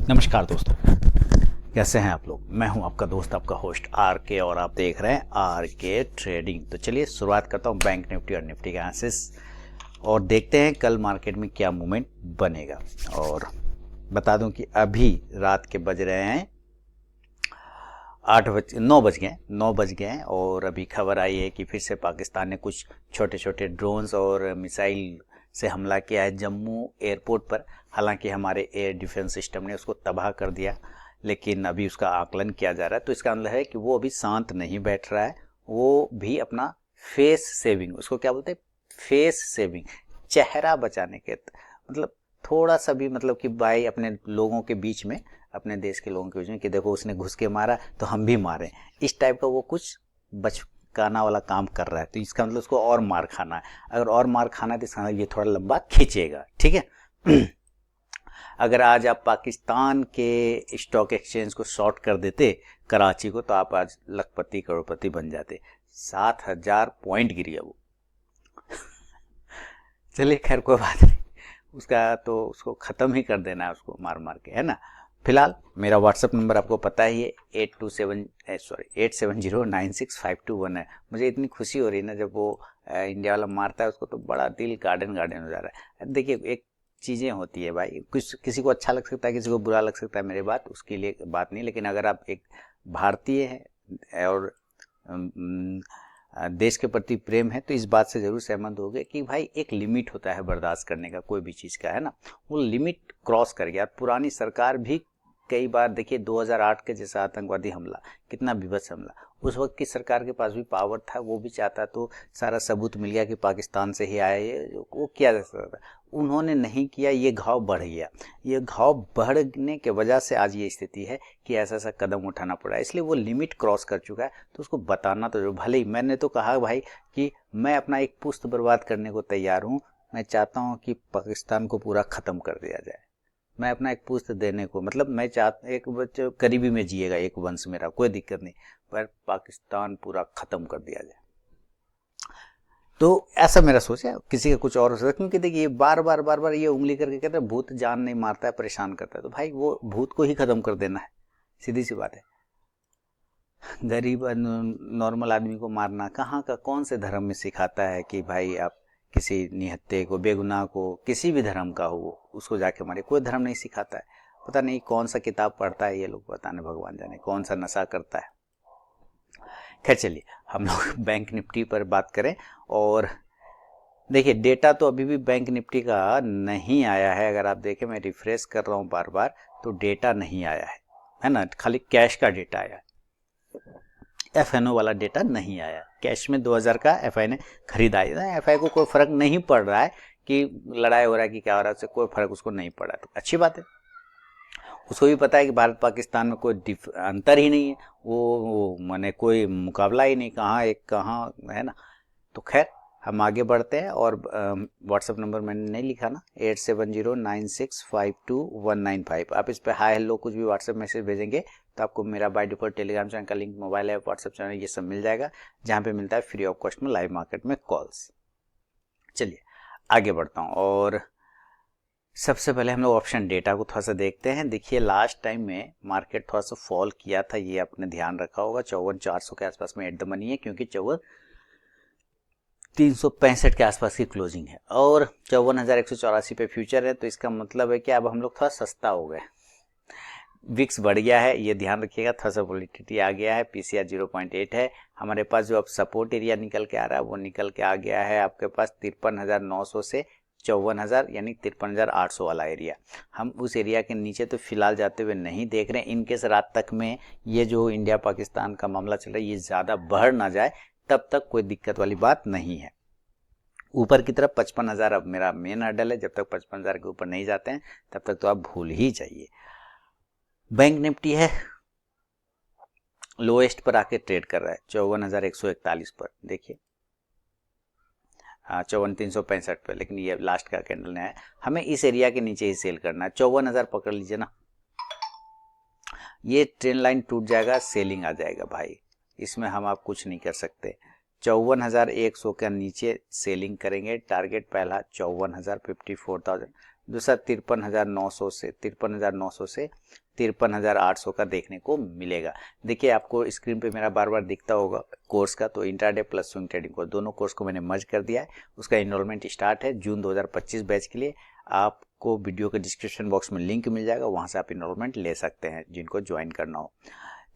नमस्कार दोस्तों, कैसे हैं आप लोग। मैं हूं आपका दोस्त, आपका होस्ट आर के, और आप देख रहे हैं आर के ट्रेडिंग। तो चलिए शुरुआत करता हूं बैंक निफ्टी और निफ्टी का एनालिसिस और देखते हैं कल मार्केट में क्या मूवमेंट बनेगा। और बता दूं कि अभी रात के बज रहे हैं 9 बज गए हैं और अभी खबर आई है कि फिर से पाकिस्तान ने कुछ छोटे छोटे ड्रोन्स और मिसाइल से हमला किया है जम्मू एयरपोर्ट पर। हालांकि हमारे एयर डिफेंस सिस्टम ने उसको तबाह कर दिया, लेकिन अभी उसका आकलन किया जा रहा है। तो इसका मतलब है कि वो अभी शांत नहीं बैठ रहा है, वो भी अपना फेस सेविंग, उसको क्या बोलते हैं, फेस सेविंग, चेहरा बचाने के मतलब थोड़ा सा भी मतलब कि भाई अपने लोगों के बीच में, अपने देश के लोगों के बीच में कि देखो उसने घुस के मारा तो हम भी मारें, इस टाइप का वो कुछ बचकाना वाला काम कर रहा है। तो इसका मतलब उसको और मार खाना है। अगर और मार खाना है तो इसका मतलब ये थोड़ा लंबा खींचेगा, ठीक है। अगर आज आप पाकिस्तान के स्टॉक एक्सचेंज को शॉर्ट कर देते कराची को, तो आप आज लखपति करोड़पति बन जाते। 7,000 पॉइंट गिरी है वो। चलिए खैर कोई बात नहीं, उसका तो उसको ख़त्म ही कर देना है, उसको मार मार के, है ना। फिलहाल मेरा व्हाट्सअप नंबर आपको पता ही है, 87096521 है। मुझे इतनी खुशी हो रही है ना जब वो इंडिया वाला मारता है उसको, तो बड़ा दिल गार्डन गार्डन हो जा रहा है। देखिए एक चीज़ें होती है भाई, कुछ किसी को अच्छा लग सकता है, किसी को बुरा लग सकता है, मेरी बात उसके लिए बात नहीं। लेकिन अगर आप एक भारतीय हैं और देश के प्रति प्रेम है तो इस बात से जरूर सहमत होंगे कि भाई एक लिमिट होता है बर्दाश्त करने का, कोई भी चीज़ का, है ना। वो लिमिट क्रॉस कर गया। पुरानी सरकार भी कई बार, देखिए 2008 के जैसा आतंकवादी हमला, कितना विभत्स हमला, उस वक्त की सरकार के पास भी पावर था, वो भी चाहता तो सारा सबूत मिल गया कि पाकिस्तान से ही आया ये, वो किया जा सकता था। उन्होंने नहीं किया, ये घाव बढ़ गया। ये घाव बढ़ने के वजह से आज ये स्थिति है कि ऐसा ऐसा कदम उठाना पड़ा, इसलिए वो लिमिट क्रॉस कर चुका है। तो उसको बताना तो जरूर, भले ही मैंने तो कहा भाई कि मैं अपना एक पुश्त बर्बाद करने को तैयार हूँ। मैं चाहता हूँ कि पाकिस्तान को पूरा ख़त्म कर दिया जाए। मैं अपना एक पुश्त देने को, मतलब मैं चाहता, एक बच्चे करीबी में जिएगा एक वंश मेरा, कोई दिक्कत नहीं, पर पाकिस्तान पूरा ख़त्म कर दिया जाए। तो ऐसा मेरा सोच है, किसी का कुछ और हो सकता है। क्योंकि देखिए बार बार ये उंगली करके कहते हैं भूत जान नहीं मारता है, परेशान करता है। तो भाई वो भूत को ही खत्म कर देना है, सीधी सी बात है। गरीब नॉर्मल आदमी को मारना कहाँ का, कौन से धर्म में सिखाता है कि भाई आप किसी निहत्थे को, बेगुनाह को, किसी भी धर्म का हो उसको जाके मारे। कोई धर्म नहीं सिखाता है। पता नहीं कौन सा किताब पढ़ता है ये लोग, पता नहीं भगवान जाने कौन सा नशा करता है। खैर चलिए हम लोग बैंक निफ्टी पर बात करें। और देखिए डेटा तो अभी भी बैंक निफ्टी का नहीं आया है। अगर आप देखें, मैं रिफ्रेश कर रहा हूँ बार बार, तो डेटा नहीं आया है ना। खाली कैश का डेटा आया है, एफएनओ वाला डेटा नहीं आया। कैश में 2000 का एफआई ने खरीदा है। एफआई को कोई फर्क नहीं पड़ रहा है कि लड़ाई हो रहा है कि क्या हो रहा है, उससे कोई फर्क उसको नहीं पड़ा, तो अच्छी बात है। उसको भी पता है कि भारत पाकिस्तान में कोई अंतर ही नहीं है, वो माने कोई मुकाबला ही नहीं, कहाँ एक कहाँ, है ना। तो खैर हम आगे बढ़ते हैं। और व्हाट्सअप नंबर मैंने नहीं लिखा ना, 8709652195। आप इस पर हाय हेलो कुछ भी व्हाट्सएप मैसेज भेजेंगे तो आपको मेरा बाय डिफॉल्ट टेलीग्राम चैनल का link, mobile app, WhatsApp channel, ये सब मिल जाएगा, जहाँ पे मिलता है फ्री ऑफ कॉस्ट में लाइव मार्केट में कॉल्स। चलिए आगे बढ़ता हूँ। और सबसे पहले हम लोग ऑप्शन डेटा को थोड़ा सा देखते हैं। देखिए लास्ट टाइम में मार्केट थोड़ा सा फॉल किया था, ये आपने ध्यान रखा होगा। 54,400 के आसपास में एट द मनी है, क्योंकि 54,365 के आसपास की क्लोजिंग है और 54,184 पे फ्यूचर है। तो इसका मतलब है कि अब हम लोग थोड़ा सस्ता हो गए। विक्स बढ़ गया है, ये ध्यान रखिएगा। थोड़ा सा वोलेटिलिटी आ गया है, पीसीआर 0.8 है। हमारे पास जो अब सपोर्ट एरिया निकल के आ रहा है वो निकल के आ गया है आपके पास 53,900 से 54,000, यानी 53,800 वाला एरिया। हम उस एरिया के नीचे तो फिलहाल जाते हुए नहीं देख रहे हैं। इनकेस रात तक में ये जो इंडिया पाकिस्तान का मामला चल रहा है ये ज़्यादा बढ़ ना जाए, तब तक कोई दिक्कत वाली बात नहीं है। ऊपर की तरफ 55,000 अब मेरा मेन हर्डल है। जब तक 55,000 के ऊपर नहीं जाते हैं तब तक तो आप भूल ही जाइए। बैंक निफ्टी है लोएस्ट पर आके ट्रेड कर रहा है 54,141 पर। देखिए 54,365 पे, लेकिन ये लास्ट का कैंडल नहीं है। हमें इस एरिया के नीचे ही सेल करना है। 54,000 पकड़ लीजिए ना, ये ट्रेंड लाइन टूट जाएगा, सेलिंग आ जाएगा भाई, इसमें हम आप कुछ नहीं कर सकते। 54,100 के नीचे सेलिंग करेंगे। टारगेट पहला 54,000, 54,000, दूसरा 53,900 से 53,800 का देखने को मिलेगा। देखिए आपको स्क्रीन पे मेरा बार बार दिखता होगा कोर्स का, तो intraday plus swing trading course, दोनों कोर्स को मैंने मर्ज कर दिया है। उसका इनरोलमेंट स्टार्ट है जून 2025 बैच के लिए। आपको वीडियो के डिस्क्रिप्शन बॉक्स में लिंक मिल जाएगा, वहां से आप इनरोलमेंट ले सकते हैं जिनको ज्वाइन करना हो।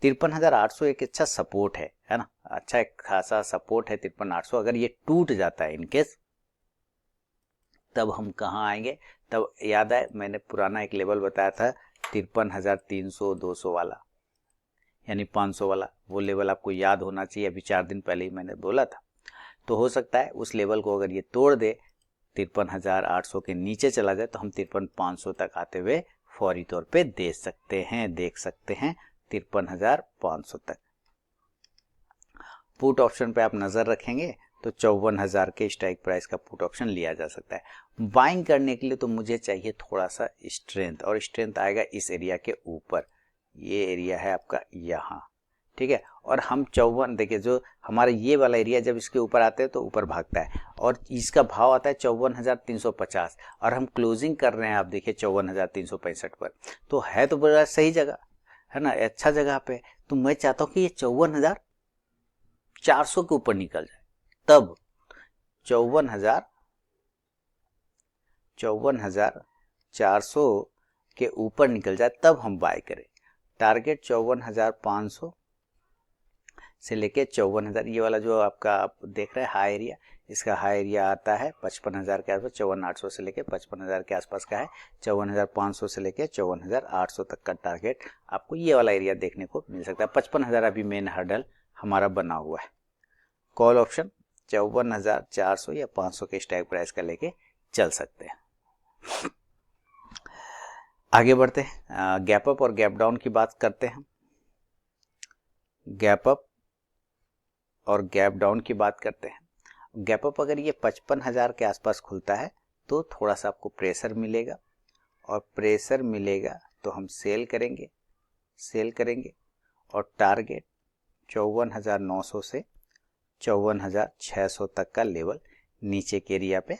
53,800 एक अच्छा सपोर्ट है ना, अच्छा एक खासा सपोर्ट है 53,800। अगर ये टूट जाता है इनकेस, तब हम कहाँ आएंगे? तब याद है मैंने पुराना एक लेवल बताया था 53,300 200 वाला, यानी 500 वाला, वो लेवल आपको याद होना चाहिए, अभी 4 दिन पहले ही मैंने बोला था। तो हो सकता है उस लेवल को अगर ये तोड़ दे, 53,800 के नीचे चला जाए, तो हम 53,500 तक आते हुए फौरी तौर पे देख सकते हैं 53,500 तक। पुट ऑप्शन पे आप नजर रखेंगे तो 54,000 के स्ट्राइक प्राइस का पुट ऑप्शन लिया जा सकता है। बाइंग करने के लिए तो मुझे चाहिए थोड़ा सा स्ट्रेंथ, और स्ट्रेंथ आएगा इस एरिया के ऊपर, ये एरिया है आपका यहाँ, ठीक है। और हम 54, देखिए जो हमारा ये वाला एरिया जब इसके ऊपर आते हैं तो ऊपर भागता है, और इसका भाव आता है 54,350, और हम क्लोजिंग कर रहे हैं आप देखिए 54,365 पर, तो है तो बड़ा सही जगह है ना, अच्छा जगह पे। तो मैं चाहता हूँ कि ये 54,400 के ऊपर निकल जाए, तब 54,400 के ऊपर निकल जाए तब हम बाय करें। टारगेट 54,500 से लेके 54,000, ये वाला जो आपका आप देख रहे हैं हाई एरिया, इसका हाई एरिया आता है 55,000 के आसपास, 54,800 से लेके 55,000 के आसपास का है। 54,500 से लेके 54,800 तक का टारगेट आपको ये वाला एरिया देखने को मिल सकता है। 55,000 अभी मेन हर्डल हमारा बना हुआ है। कॉल ऑप्शन 54,400 या 500 के स्ट्राइक प्राइस का लेके चल सकते हैं। आगे बढ़ते हैं, गैप अप और गैप डाउन की बात करते हैं। गैप अप और गैप डाउन की बात करते हैं। गैप अप अगर ये 55,000 के आसपास खुलता है तो थोड़ा सा आपको प्रेशर मिलेगा, और प्रेशर मिलेगा तो हम सेल करेंगे और टारगेट 54,900 से 54,600 तक का लेवल नीचे के एरिया पे,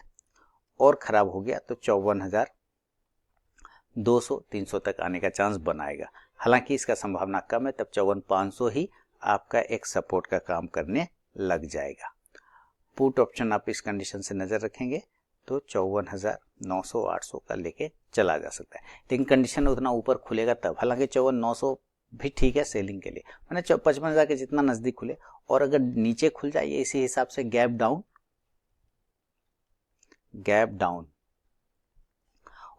और खराब हो गया तो 54,200-300 तक आने का चांस बनाएगा। हालांकि इसका संभावना कम है, तब 54,500 ही आपका एक सपोर्ट का काम करने लग जाएगा। पुट ऑप्शन आप इस कंडीशन से नजर रखेंगे तो 54,900-800 का लेके चला जा सकता है, लेकिन कंडीशन उतना ऊपर खुलेगा तब। हालांकि 54,900 भी ठीक है सेलिंग के लिए, मैंने 55,000 के जितना नजदीक खुले, और अगर नीचे खुल जाए इसी हिसाब से गैप डाउन,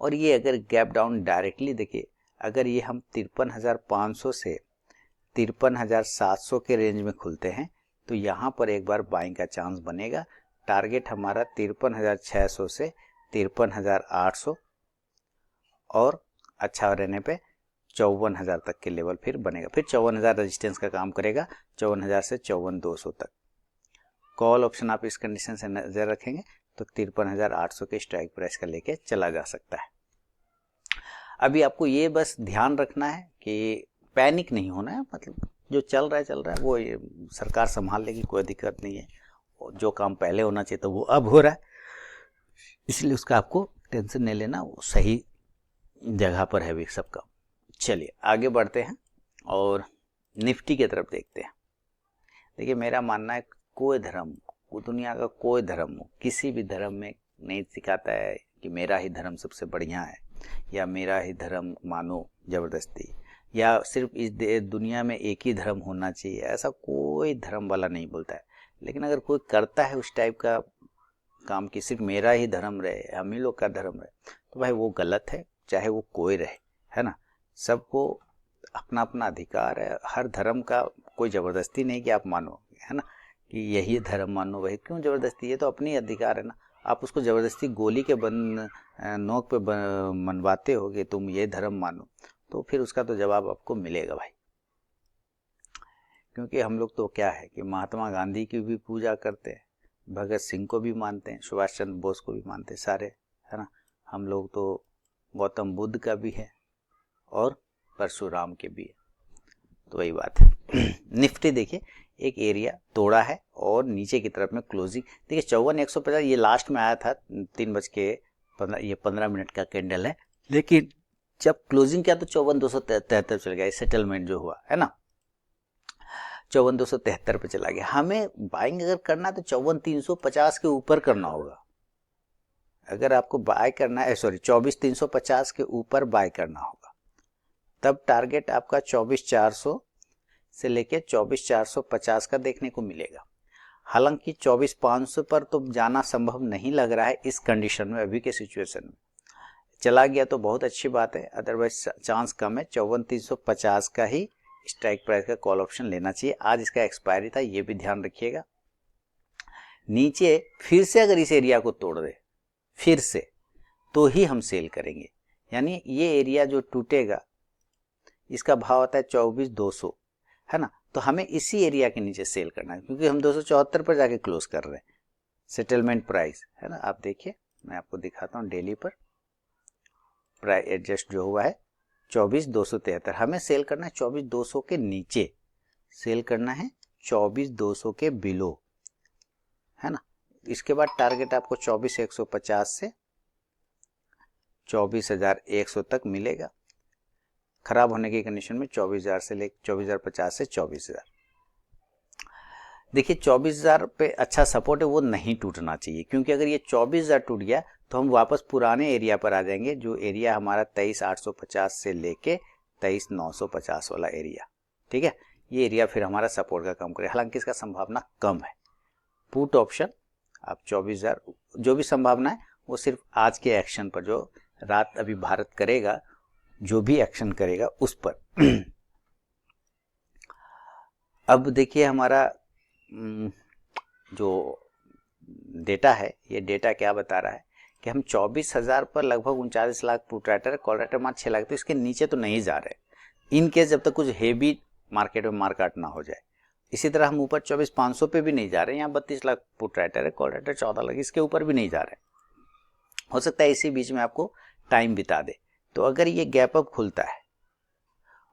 और ये अगर गैप डाउन डायरेक्टली देखिए, अगर ये हम 53,500 से 53,700 के रेंज में खुलते हैं तो यहाँ पर एक बार बाइंग का चांस बनेगा। टारगेट हमारा 53,600 से 53,800, और अच्छा रहने पे 54,000 तक के लेवल फिर बनेगा, फिर 54,000 रेजिस्टेंस का काम करेगा, 54,000 से 54,200 तक। कॉल ऑप्शन आप इस कंडीशन से नजर रखेंगे तो 53,800 के स्ट्राइक प्राइस का लेके चला जा सकता है। अभी आपको ये बस ध्यान रखना है कि पैनिक नहीं होना है, मतलब जो चल रहा है वो सरकार संभाल लेगी, कोई दिक्कत नहीं है। जो काम पहले होना चाहिए तो वो अब हो रहा है, इसलिए उसका आपको टेंशन नहीं लेना, वो सही जगह पर है भी सब काम। चलिए आगे बढ़ते हैं और निफ्टी की तरफ देखते हैं। देखिए मेरा मानना है कोई धर्म, दुनिया का कोई धर्म हो, किसी भी धर्म में नहीं सिखाता है कि मेरा ही धर्म सबसे बढ़िया है, या मेरा ही धर्म मानो जबरदस्ती, या सिर्फ इस दुनिया में एक ही धर्म होना चाहिए, ऐसा कोई धर्म वाला नहीं बोलता है। लेकिन अगर कोई करता है उस टाइप का काम कि सिर्फ मेरा ही धर्म रहे, हम ही लोग का धर्म रहे, तो भाई वो गलत है, चाहे वो कोई रहे, है ना। सबको अपना अपना अधिकार है, हर धर्म का कोई जबरदस्ती नहीं कि आप मानो, है ना, कि यही धर्म मानो, वही क्यों जबरदस्ती, ये तो अपनी अधिकार है ना। आप उसको जबरदस्ती गोली के नोक पे मनवाते हो कि तुम ये धर्म मानो, तो फिर उसका तो जवाब आपको मिलेगा भाई। क्योंकि हम लोग तो क्या है कि महात्मा गांधी की भी पूजा करते हैं, भगत सिंह को भी मानते हैं, सुभाष चंद्र बोस को भी मानते हैं सारे, है ना। हम लोग तो गौतम बुद्ध का भी है और परशुराम के भी है, तो वही बात है। निफ्टी देखिए एक एरिया तोड़ा है और नीचे की तरफ में क्लोजिंग देखिए 54,150, ये लास्ट में आया था 3 ये 15 मिनट का कैंडल है, लेकिन जब क्लोजिंग किया तो 54,273 चल गया, सेटलमेंट जो हुआ है ना 54,273 पे चला गया। हमें बाइंग अगर करना है तो 54,350 के ऊपर करना होगा। अगर आपको बाय करना है 24,350 के ऊपर बाय करना होगा, तब टारगेट आपका 24,400 से लेके 24,450 का देखने को मिलेगा। हालांकि 24,500 पर तो जाना संभव नहीं लग रहा है इस कंडीशन में, अभी के सिचुएशन में। चला गया तो बहुत अच्छी बात है, अदरवाइज चांस कम है। 54,350 का ही स्ट्राइक प्राइस का कॉल ऑप्शन लेना चाहिए। आज इसका एक्सपायरी था, ये भी ध्यान रखिएगा। नीचे फिर से अगर इस एरिया को तोड़ दे फिर से, तो ही हम सेल करेंगे। यानी ये एरिया जो टूटेगा इसका भाव आता है 24,200, है ना, तो हमें इसी एरिया के नीचे सेल करना है, क्योंकि हम 274 पर जाके क्लोज कर रहे हैं सेटलमेंट प्राइस, है ना। आप देखिए, मैं आपको दिखाता हूँ डेली पर प्राइस एडजस्ट जो हुआ है 24,273। हमें सेल करना है 24,200 के नीचे, सेल करना है 24,200 के बिलो, है ना। इसके बाद टारगेट आपको 24,150 से 24,100 तक मिलेगा। खराब होने की कंडीशन में 24,000 से लेकर 24,050 से 24,000। देखिए 24,000 पे अच्छा सपोर्ट है, वो नहीं टूटना चाहिए, क्योंकि अगर ये 24,000 टूट गया तो हम वापस पुराने एरिया पर आ जाएंगे, जो एरिया हमारा 23,850 से लेके 23,950 वाला एरिया। ठीक है, ये एरिया फिर हमारा सपोर्ट का कम करेगा, हालांकि इसका संभावना कम है। पुट ऑप्शन आप 24,000 जो भी संभावना है वो सिर्फ आज के एक्शन पर, जो रात अभी भारत करेगा, जो भी एक्शन करेगा उस पर। अब देखिए हमारा जो डेटा है, ये डेटा क्या बता रहा है कि हम 24,000 पर लगभग 39 lakh put writer, call writer मात्र 6 लाख, तो इसके नीचे तो नहीं जा रहे इन केस, जब तक कुछ हेवी मार्केट में मार्कआउट ना हो जाए। इसी तरह हम ऊपर 24,500 पे भी नहीं जा रहे, यहाँ 32 लाख पुट राइटर है, कॉल राइटर 14 लाख, इसके ऊपर भी नहीं जा रहे। हो सकता है इसी बीच में आपको टाइम बिता दे। तो अगर ये गैप अप खुलता है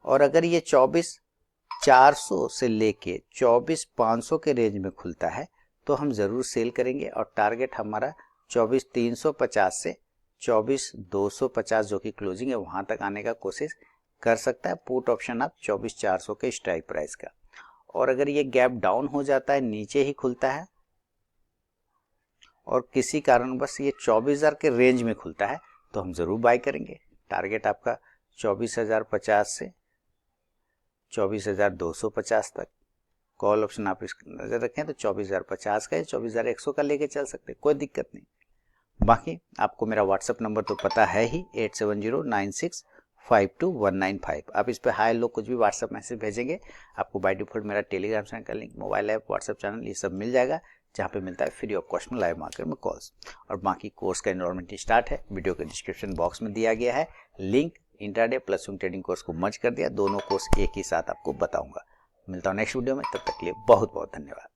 और अगर ये 24,400 से लेके 24,500 के रेंज में खुलता है तो हम जरूर सेल करेंगे, और टारगेट हमारा 24,350 से 24,250 जो कि क्लोजिंग है वहां तक आने का कोशिश कर सकता है। पुट ऑप्शन आप 24,400 के स्ट्राइक प्राइस का। और अगर ये गैप डाउन हो जाता है, नीचे ही खुलता है और किसी कारणवश ये 24,000 के रेंज में खुलता है तो हम जरूर बाय करेंगे। टारगेट आपका 24,050 से 24,250 तक। कॉल ऑप्शन आप नजर रखें तो 24,050 का या 24,100 का लेके चल सकते, कोई दिक्कत नहीं। बाकी आपको मेरा व्हाट्सएप नंबर तो पता है ही, 8709652195। आप इस पे हाय लोग कुछ भी व्हाट्सएप मैसेज भेजेंगे, आपको बाय डिफॉल्ट मेरा टेलीग्राम चैनल का link, mobile app, WhatsApp channel, ये सब मिल जाएगा, जहाँ पे मिलता है फ्री ऑफ कॉस्ट में लाइव मार्केट में कॉल्स। और बाकी कोर्स का एनरोलमेंट स्टार्ट है, वीडियो के डिस्क्रिप्शन बॉक्स में दिया गया है link. Intraday plus swing trading course को मर्ज कर दिया, दोनों कोर्स एक ही साथ आपको बताऊंगा। मिलता हूँ नेक्स्ट वीडियो में, तब तक के लिए बहुत बहुत धन्यवाद।